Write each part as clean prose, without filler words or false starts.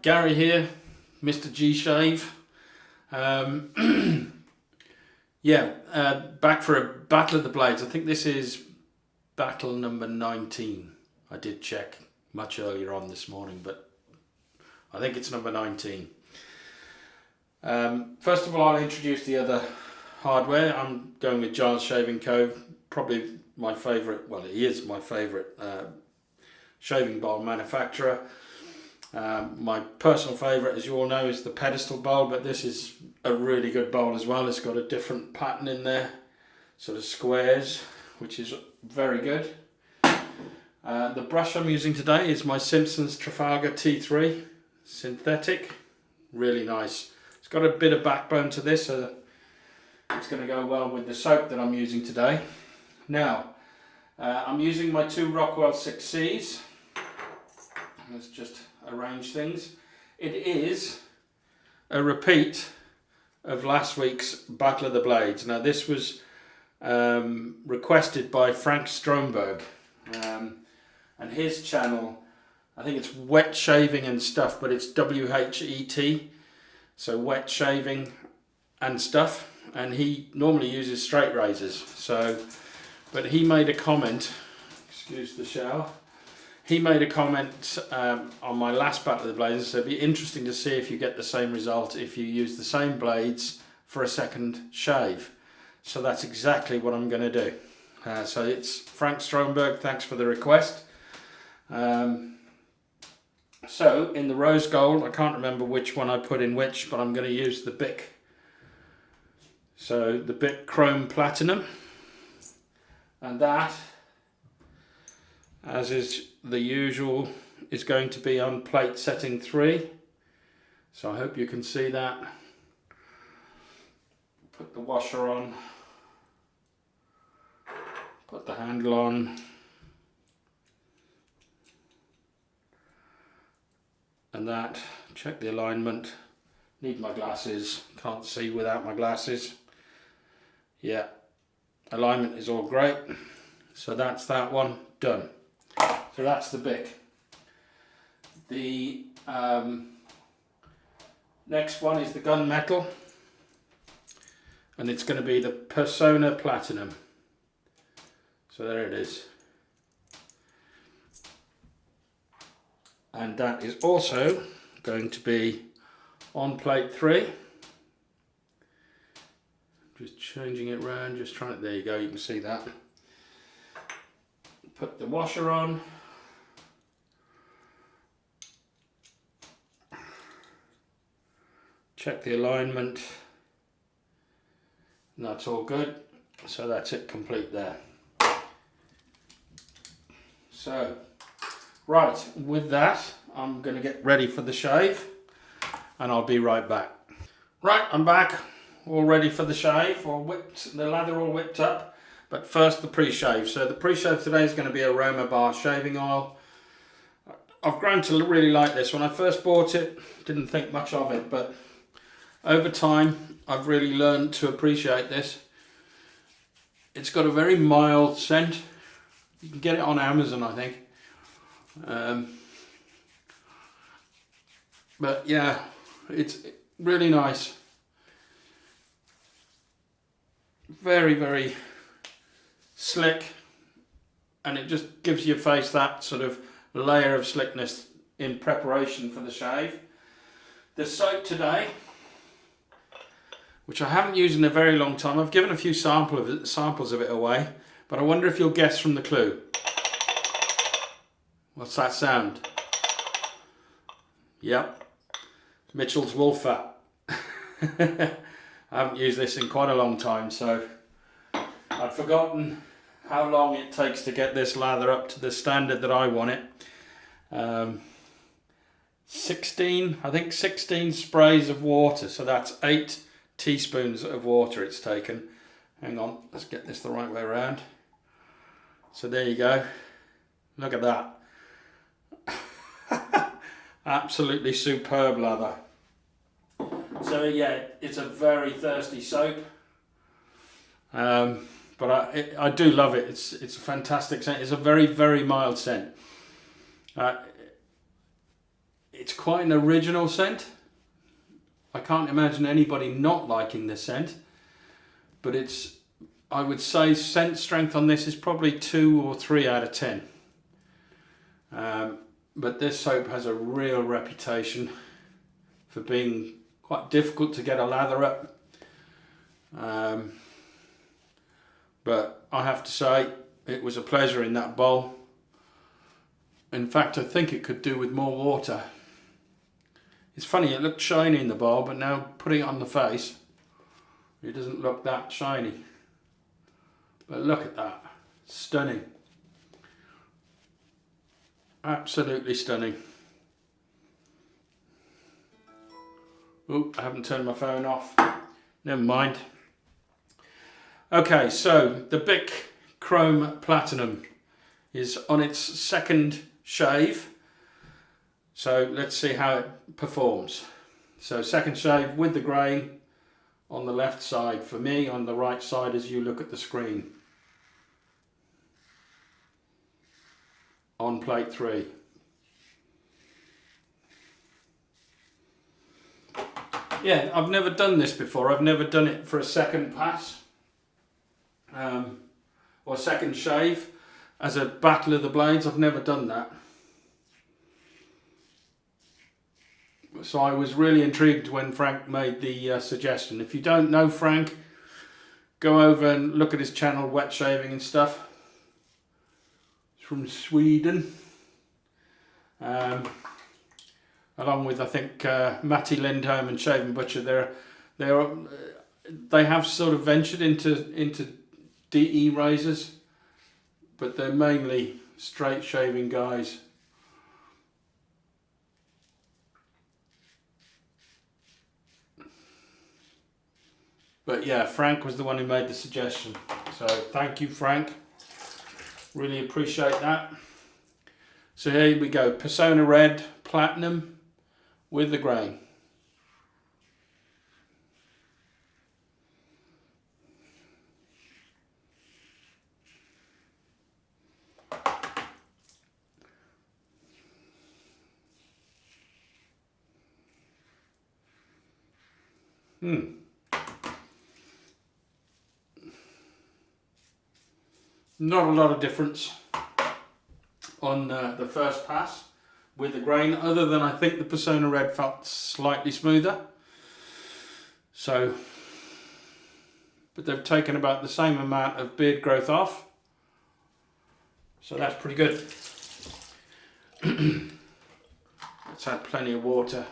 Gary here, MrG Shave. Back for a Battle of the Blades. I think this is battle number 19. I did check much earlier on this morning, but I think it's number 19. First of all, I'll introduce the other hardware. I'm going with Giles Shaving Co. Probably my favourite, well, he is my favourite shaving bowl manufacturer. My personal favourite, as you all know, is the pedestal bowl, but this is a really good bowl as well. It's got a different pattern in there, sort of squares, which is very good. The brush I'm using today is my Simpson's Trafalgar T3 synthetic. Really nice. It's got a bit of backbone to this, so it's going to go well with the soap that I'm using today. Now, I'm using my two Rockwell 6Cs. Let's just arrange things. It is a repeat of last week's Battle of the Blades. Now this was requested by Frank Stromberg, and his channel, I think it's wet shaving and stuff, but it's WHET, so wet shaving and stuff, and he normally uses straight razors. But he made a comment, excuse the shower, he made a comment on my last Battle of the Blades, so it'd be interesting to see if you get the same result if you use the same blades for a second shave. So that's exactly what I'm going to do. So it's Frank Stromberg, thanks for the request. So in the rose gold, I can't remember which one I put in which, but I'm going to use the Bic. So the Bic Chrome Platinum, and that, as is the usual, is going to be on plate setting 3. So I hope you can see that. Put the washer on, put the handle on, and that, check the alignment. Need my glasses, can't see without my glasses. Yeah, alignment is all great. So that's that one done. So that's the Bic. The next one is the gunmetal, and it's going to be the Persona Platinum. So there it is. And that is also going to be on plate 3. Just changing it around, just trying it, there you go, you can see that. Put the washer on. Check the alignment, and that's all good. So that's it complete there. So, right, with that, I'm going to get ready for the shave, and I'll be right back. Right, I'm back, all ready for the shave, all whipped, the lather all whipped up, but first the pre-shave. So the pre-shave today is going to be Aromabar shaving oil. I've grown to really like this. When I first bought it, didn't think much of it, but over time, I've really learned to appreciate this. It's got a very mild scent. You can get it on Amazon, I think. But yeah, it's really nice. Very, very slick. And it just gives your face that sort of layer of slickness in preparation for the shave. The soap today, which I haven't used in a very long time. I've given a few samples of it away, but I wonder if you'll guess from the clue. What's that sound? Yep, Mitchel's wool fat. I haven't used this in quite a long time, so I'd forgotten how long it takes to get this lather up to the standard that I want it. 16 sprays of water, so that's 8 teaspoons of water it's taken. Hang on, let's get this the right way around. So there you go. Look at that. Absolutely superb lather. So yeah, it's a very thirsty soap. But I do love it. It's a fantastic scent. It's a very, very mild scent. It's quite an original scent. I can't imagine anybody not liking this scent, but it's, I would say scent strength on this is probably 2 or 3 out of 10. But this soap has a real reputation for being quite difficult to get a lather up. But I have to say, it was a pleasure in that bowl. In fact, I think it could do with more water. It's funny, it looked shiny in the bowl, but now putting it on the face, it doesn't look that shiny. But look at that, stunning. Absolutely stunning. Oop, I haven't turned my phone off. Never mind. Okay, so the Bic Chrome Platinum is on its second shave. So let's see how it performs. So second shave with the grain on the left side for me, on the right side as you look at the screen. On plate 3. Yeah, I've never done this before. I've never done it for a second pass. Or second shave as a battle of the blades. I've never done that. So I was really intrigued when Frank made the suggestion. If you don't know Frank, go over and look at his channel, Wet Shaving and stuff. He's from Sweden. Along with, I think, Matty Lindholm and Shaving Butcher. They have sort of ventured into DE razors, but they're mainly straight shaving guys. But yeah, Frank was the one who made the suggestion. So thank you, Frank. Really appreciate that. So here we go. Persona Red Platinum with the grain. Not a lot of difference on the first pass with the grain, other than I think the Persona Red felt slightly smoother. So, but they've taken about the same amount of beard growth off. So that's pretty good. Let's add plenty of water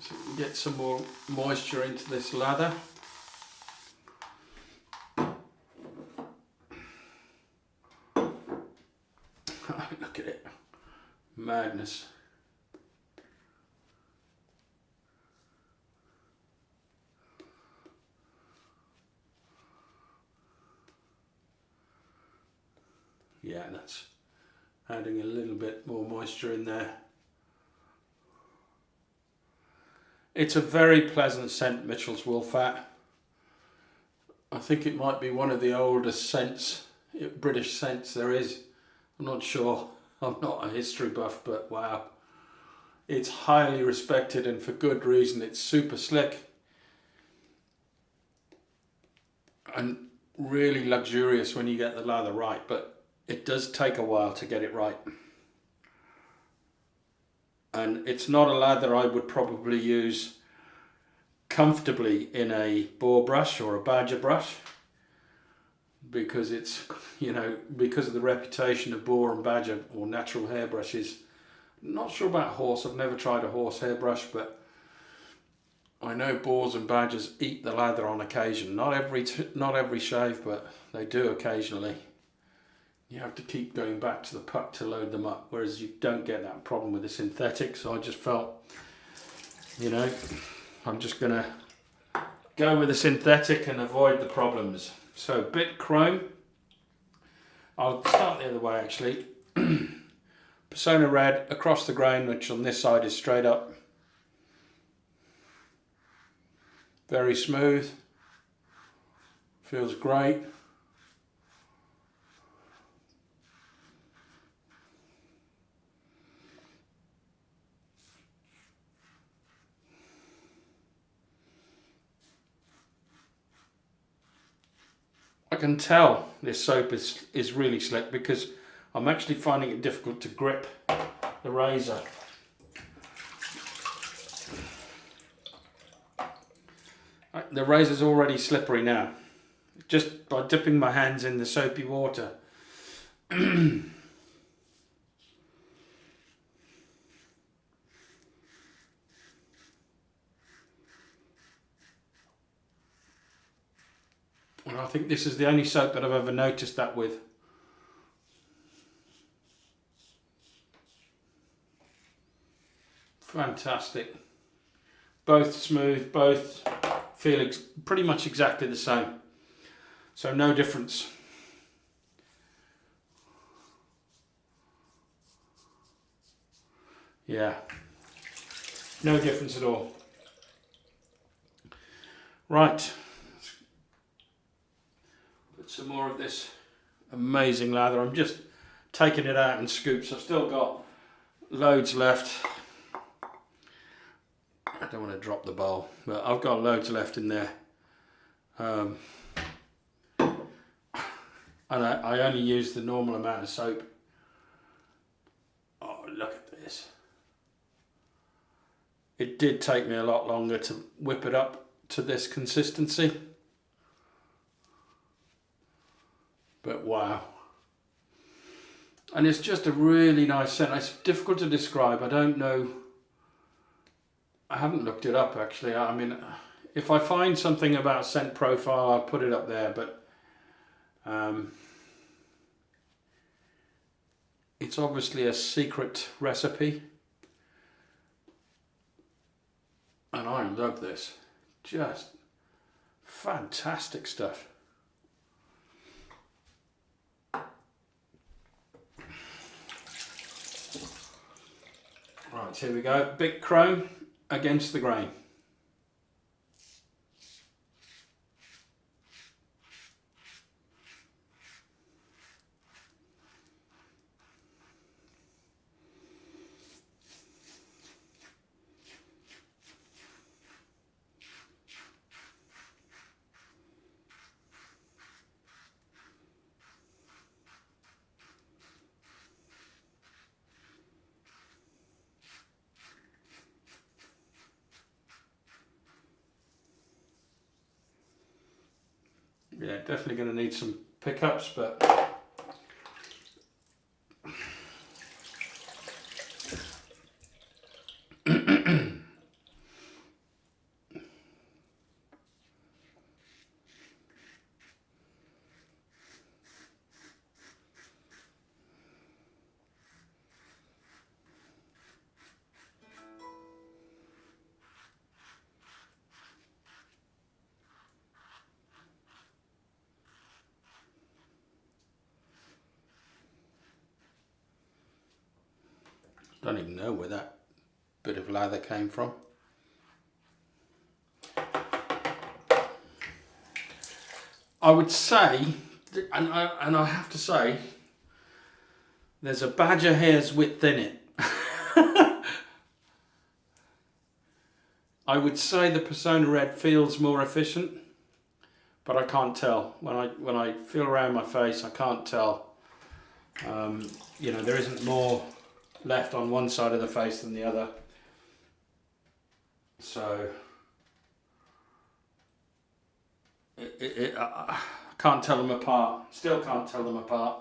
so we can get some more moisture into this lather. Look at it. Madness. Yeah, that's adding a little bit more moisture in there. It's a very pleasant scent, Mitchell's Wool Fat. I think it might be one of the oldest scents, British scents there is. I'm not sure. I'm not a history buff, but wow. It's highly respected, and for good reason. It's super slick and really luxurious when you get the lather right, but it does take a while to get it right. And it's not a lather I would probably use comfortably in a boar brush or a badger brush, because it's, you know, because of the reputation of boar and badger or natural hairbrushes. Not sure about horse. I've never tried a horse hairbrush, but I know boars and badgers eat the lather on occasion. Not every shave, but they do occasionally. You have to keep going back to the puck to load them up, whereas you don't get that problem with the synthetic. So I just felt, you know, I'm just gonna go with the synthetic and avoid the problems. So Bic Chrome. I'll start the other way actually. Persona Red across the grain, which on this side is straight up. Very smooth. Feels great. can tell this soap is really slick because I'm actually finding it difficult to grip the razor. The razor's already slippery now, just by dipping my hands in the soapy water. And I think this is the only soap that I've ever noticed that with. Fantastic. Both smooth, both feel pretty much exactly the same. So no difference. Yeah, no difference at all. Right. Put some more of this amazing lather. I'm just taking it out in scoops. I've still got loads left. I don't want to drop the bowl, but I've got loads left in there. And I only use the normal amount of soap. Oh, look at this. It did take me a lot longer to whip it up to this consistency. But wow. And it's just a really nice scent. It's difficult to describe. I don't know. I haven't looked it up actually. I mean, if I find something about scent profile, I'll put it up there, but it's obviously a secret recipe. And I love this. Just fantastic stuff. Right, here we go. Big chrome against the grain. Yeah, definitely going to need some pickups, but don't even know where that bit of lather came from. I would say, and I have to say, there's a badger hair's width in it. I would say the Persona Red feels more efficient, but I can't tell. When I feel around my face, I can't tell. You know, there isn't more left on one side of the face than the other. So I can't tell them apart. Still can't tell them apart.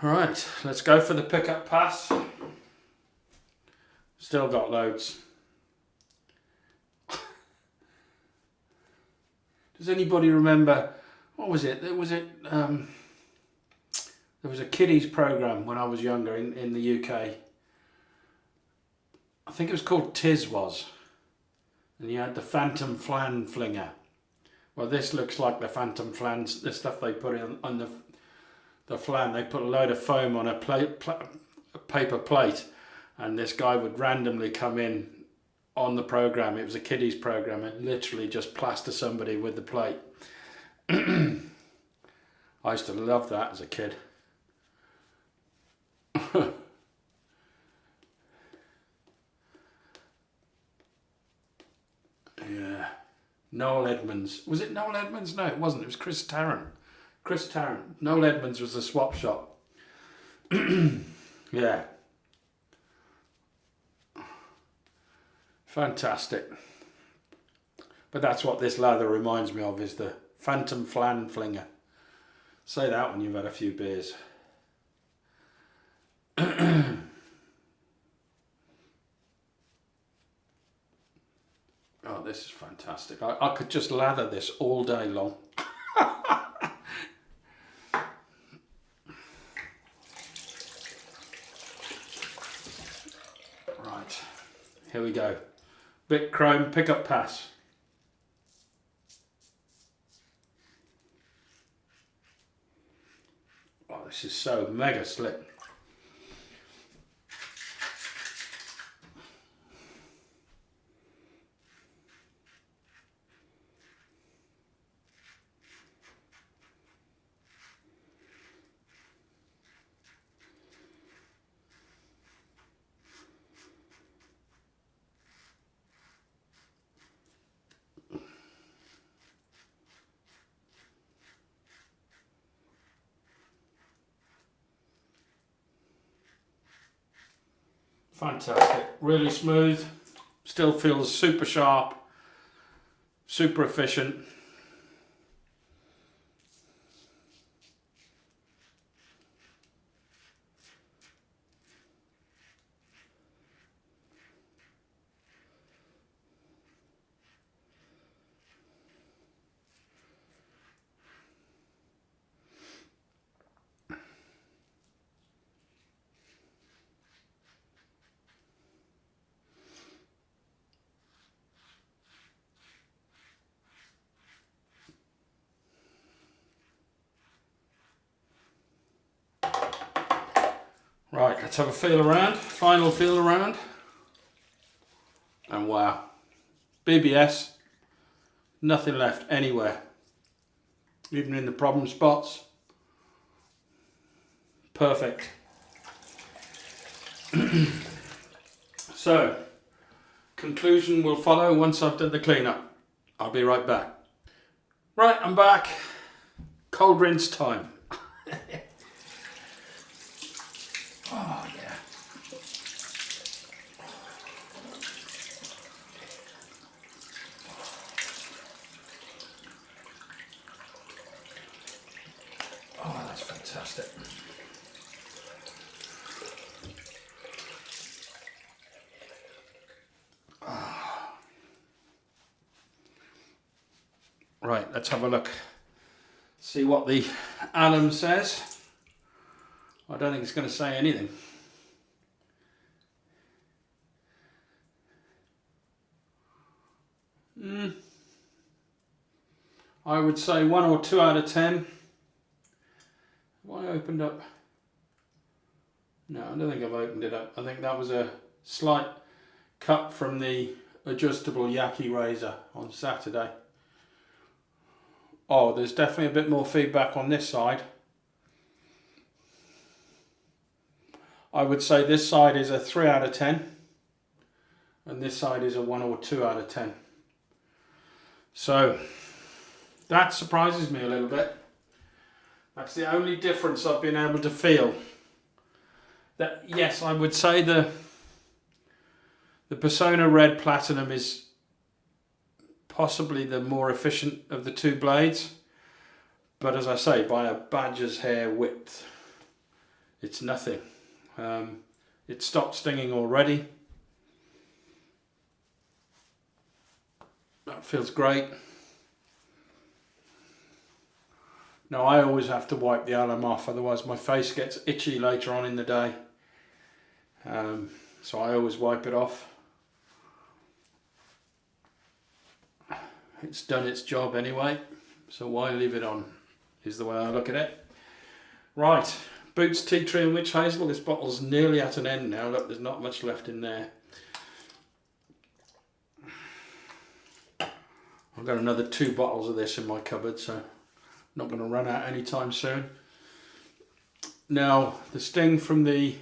Right, let's go for the pickup pass. Still got loads. Does anybody remember, what was it? There was a kiddies program when I was younger in the UK. I think it was called Tiz Was. And you had the Phantom Flan Flinger. Well, this looks like the Phantom Flans, the stuff they put in on the flan. They put a load of foam on a paper plate, and this guy would randomly come in on the program. It was a kiddies program, and literally just plaster somebody with the plate. I used to love that as a kid. Yeah. Noel Edmonds. Was it Noel Edmonds? No, it wasn't. It was Chris Tarrant. Chris Tarrant. Noel Edmonds was the swap shop. Yeah. Fantastic. But that's what this lather reminds me of, is the Phantom Flan Flinger. Say that when you've had a few beers. Oh, this is fantastic. I could just lather this all day long. Right, here we go. Bit Chrome Pickup Pass. Oh, this is so mega slick. Fantastic, really smooth, still feels super sharp, super efficient. Right, let's have a feel around, final feel around. And wow, BBS, nothing left anywhere, even in the problem spots. Perfect. So, conclusion will follow once I've done the cleanup. I'll be right back. Right, I'm back. Cold rinse time. Oh yeah. Oh, that's fantastic. Oh. Right, let's have a look. See what the alum says. I don't think it's going to say anything. I would say 1 or 2 out of 10. Have I opened up? No, I don't think I've opened it up. I think that was a slight cut from the adjustable Yaki razor on Saturday. Oh, there's definitely a bit more feedback on this side. I would say this side is a 3 out of 10 and this side is a 1 or 2 out of 10. So that surprises me a little bit. That's the only difference I've been able to feel. That yes, I would say the Persona Red Platinum is possibly the more efficient of the two blades, but as I say, by a badger's hair width, it's nothing. It stopped stinging already. That feels great. Now I always have to wipe the alum off, otherwise my face gets itchy later on in the day. So I always wipe it off. It's done its job anyway, so why leave it on, is the way I look at it. Right, Boots Tea Tree and Witch Hazel. This bottle's nearly at an end now. Look, there's not much left in there. I've got another 2 bottles of this in my cupboard, so not going to run out anytime soon. Now, the sting from the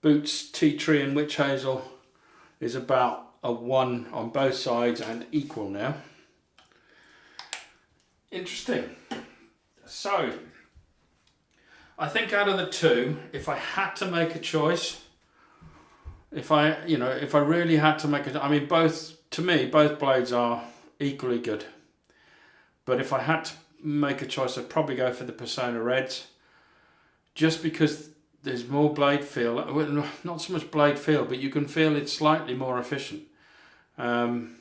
Boots Tea Tree and Witch Hazel is about a 1 on both sides and equal now. Interesting. So, I think out of the two, if I had to make a choice, if I really had to make I mean, to me, both blades are equally good. But if I had to make a choice, I'd probably go for the Persona Reds, just because there's more blade feel. Well, not so much blade feel, but you can feel it's slightly more efficient. Borne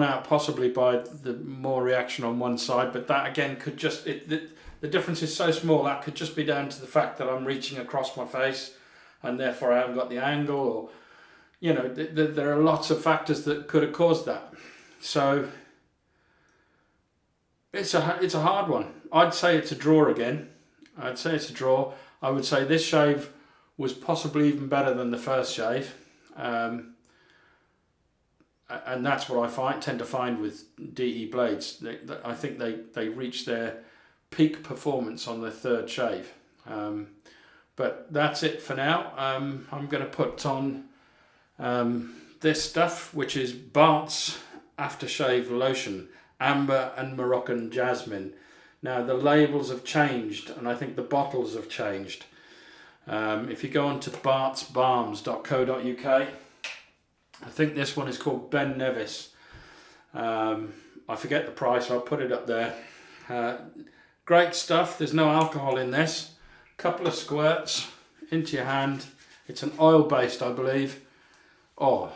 out possibly by the more reaction on one side, but that again could just, the difference is so small, that could just be down to the fact that I'm reaching across my face and therefore I haven't got the angle, or, you know, there are lots of factors that could have caused that. So it's a hard one. I'd say it's a draw again. I'd say it's a draw. I would say this shave was possibly even better than the first shave. And that's what I tend to find with DE blades. I think they reach their peak performance on their third shave. But that's it for now. I'm going to put on this stuff, which is Barts Aftershave Lotion, Amber and Moroccan Jasmine. Now the labels have changed, and I think the bottles have changed. If you go on to bartsbalms.co.uk, I think this one is called Ben Nevis. I forget the price, I'll put it up there. Great stuff, there's no alcohol in this. Couple of squirts into your hand. It's an oil based, I believe. Oh,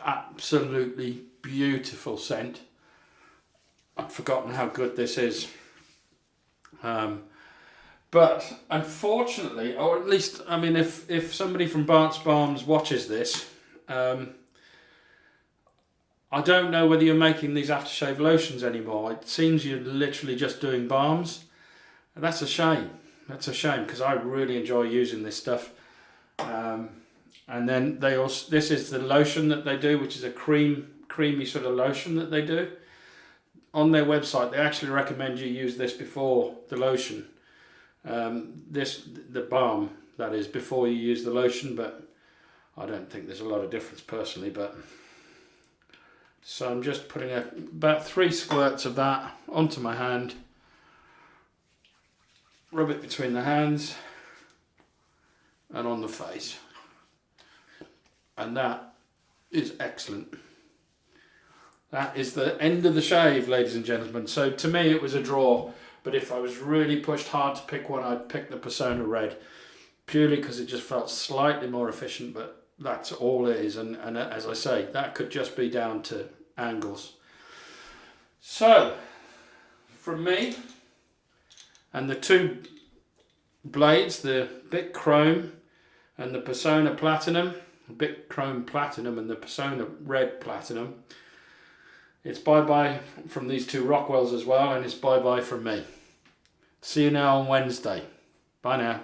absolutely beautiful scent. I've forgotten how good this is. But unfortunately, or at least, I mean, if somebody from Barts Balms watches this, I don't know whether you're making these aftershave lotions anymore. It seems you're literally just doing balms. And that's a shame. That's a shame, because I really enjoy using this stuff. And then this is the lotion that they do, which is a creamy sort of lotion that they do. On their website, they actually recommend you use this before the lotion. The balm, that is, before you use the lotion, but I don't think there's a lot of difference personally. But so I'm just putting about 3 squirts of that onto my hand, rub it between the hands and on the face, and that is excellent. That is the end of the shave, ladies and gentlemen. So to me it was a draw. But if I was really pushed hard to pick one, I'd pick the Persona Red, purely because it just felt slightly more efficient, but that's all it is. And as I say, that could just be down to angles. So, from me, and the 2 blades, the Bic Chrome and the Persona Platinum, Bic Chrome Platinum and the Persona Red Platinum, it's bye-bye from these 2 Rockwells as well, and it's bye-bye from me. See you now on Wednesday. Bye now.